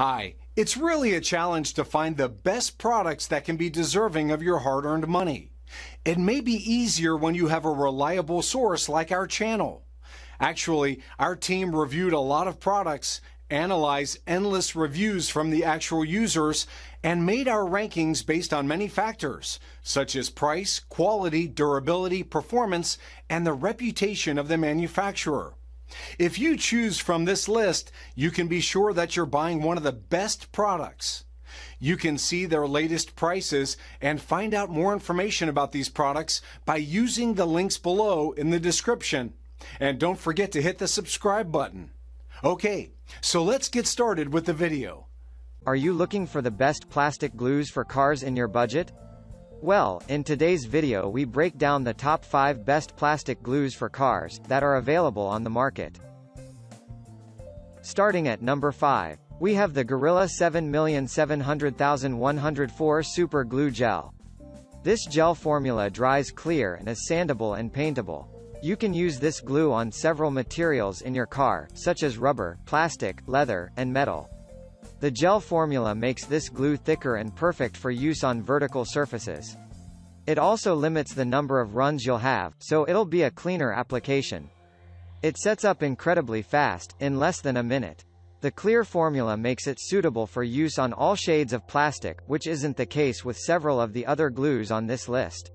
Hi, it's really a challenge to find the best products that can be deserving of your hard-earned money. It may be easier when you have a reliable source like our channel. Actually, our team reviewed a lot of products, analyzed endless reviews from the actual users, and made our rankings based on many factors, such as price, quality, durability, performance, and the reputation of the manufacturer. If you choose from this list, you can be sure that you're buying one of the best products. You can see their latest prices and find out more information about these products by using the links below in the description. And don't forget to hit the subscribe button. Okay, so let's get started with the video. Are you looking for the best plastic glues for cars in your budget? Well, in today's video we break down the top 5 best plastic glues for cars that are available on the market. Starting at number 5, we have the Gorilla 7,700,104 Super Glue Gel. This gel formula dries clear and is sandable and paintable. You can use this glue on several materials in your car, such as rubber, plastic, leather, and metal. The gel formula makes this glue thicker and perfect for use on vertical surfaces. It also limits the number of runs you'll have, so it'll be a cleaner application. It sets up incredibly fast, in less than a minute. The clear formula makes it suitable for use on all shades of plastic, which isn't the case with several of the other glues on this list.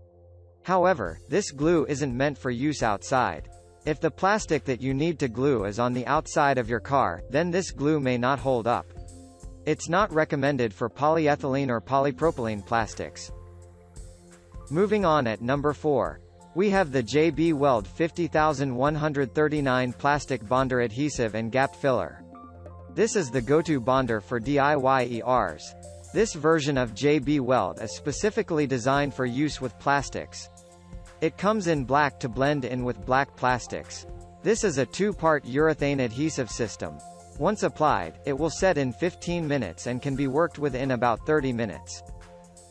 However, this glue isn't meant for use outside. If the plastic that you need to glue is on the outside of your car, then this glue may not hold up. It's not recommended for polyethylene or polypropylene plastics. Moving on at number 4. We have the JB Weld 50139 Plastic Bonder Adhesive and Gap Filler. This is the go-to bonder for DIY ERs. This version of JB Weld is specifically designed for use with plastics. It comes in black to blend in with black plastics. This is a 2-part urethane adhesive system. Once applied, it will set in 15 minutes and can be worked within about 30 minutes.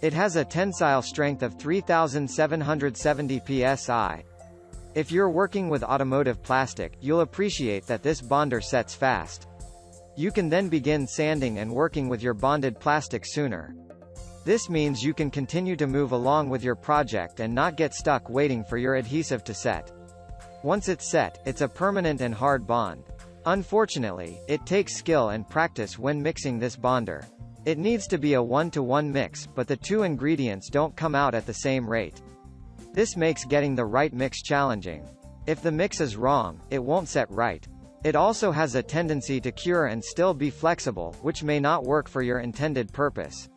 It has a tensile strength of 3,770 psi. If you're working with automotive plastic, you'll appreciate that this bonder sets fast. You can then begin sanding and working with your bonded plastic sooner. This means you can continue to move along with your project and not get stuck waiting for your adhesive to set. Once it's set, it's a permanent and hard bond. Unfortunately, it takes skill and practice when mixing this bonder. It needs to be a 1-to-1 mix, but the two ingredients don't come out at the same rate. This makes getting the right mix challenging. If the mix is wrong, it won't set right. It also has a tendency to cure and still be flexible, which may not work for your intended purpose.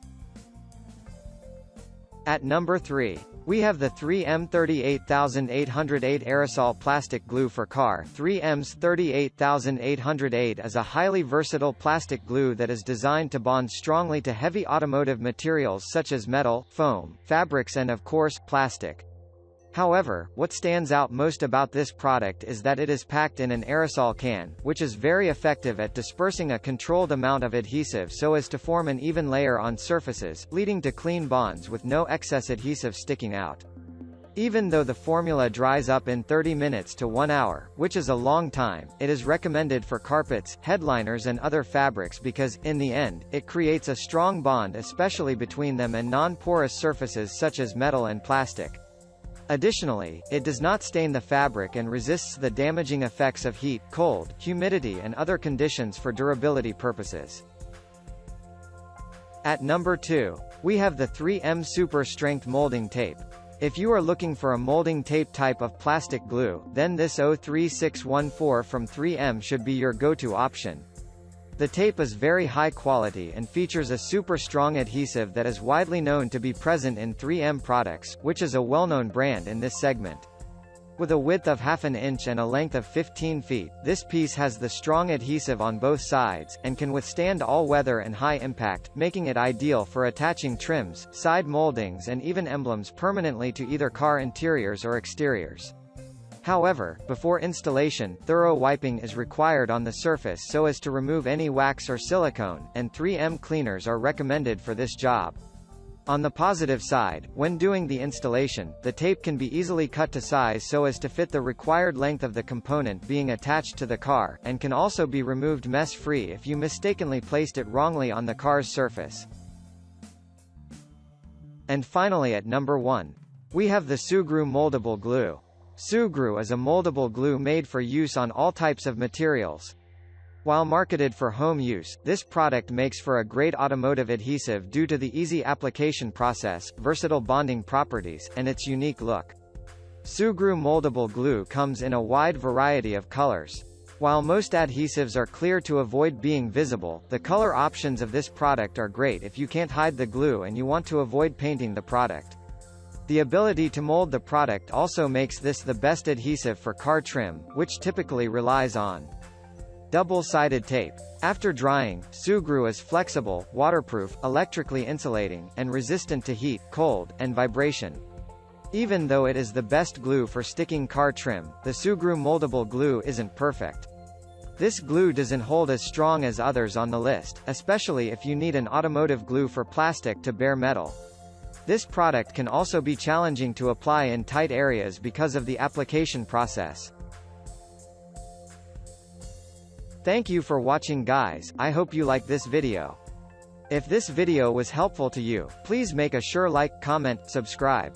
At number 3, we have the 3M 38808 Aerosol Plastic Glue for Car. 3M's 38808 is a highly versatile plastic glue that is designed to bond strongly to heavy automotive materials such as metal, foam, fabrics and of course, plastic. However, what stands out most about this product is that it is packed in an aerosol can, which is very effective at dispersing a controlled amount of adhesive so as to form an even layer on surfaces, leading to clean bonds with no excess adhesive sticking out. Even though the formula dries up in 30 minutes to 1 hour, which is a long time, it is recommended for carpets, headliners and other fabrics because, in the end, it creates a strong bond especially between them and non-porous surfaces such as metal and plastic. Additionally, it does not stain the fabric and resists the damaging effects of heat, cold, humidity and other conditions for durability purposes. At number 2, we have the 3M Super Strength Molding Tape. If you are looking for a molding tape type of plastic glue, then this 03614 from 3M should be your go-to option. The tape is very high quality and features a super strong adhesive that is widely known to be present in 3M products, which is a well-known brand in this segment. With a width of ½ inch and a length of 15 feet, this piece has the strong adhesive on both sides, and can withstand all weather and high impact, making it ideal for attaching trims, side moldings and even emblems permanently to either car interiors or exteriors. However, before installation, thorough wiping is required on the surface so as to remove any wax or silicone, and 3M cleaners are recommended for this job. On the positive side, when doing the installation, the tape can be easily cut to size so as to fit the required length of the component being attached to the car, and can also be removed mess-free if you mistakenly placed it wrongly on the car's surface. And finally at number 1. We have the Sugru Moldable Glue. Sugru is a moldable glue made for use on all types of materials. While marketed for home use, this product makes for a great automotive adhesive due to the easy application process, versatile bonding properties, and its unique look. Sugru Moldable Glue comes in a wide variety of colors. While most adhesives are clear to avoid being visible, the color options of this product are great if you can't hide the glue and you want to avoid painting the product. The ability to mold the product also makes this the best adhesive for car trim, which typically relies on double-sided tape. After drying, Sugru is flexible, waterproof, electrically insulating, and resistant to heat, cold, and vibration. Even though it is the best glue for sticking car trim, the Sugru Moldable Glue isn't perfect. This glue doesn't hold as strong as others on the list, especially if you need an automotive glue for plastic to bare metal. This product can also be challenging to apply in tight areas because of the application process. Thank you for watching guys, I hope you like this video. If this video was helpful to you, please make a sure like, comment, subscribe.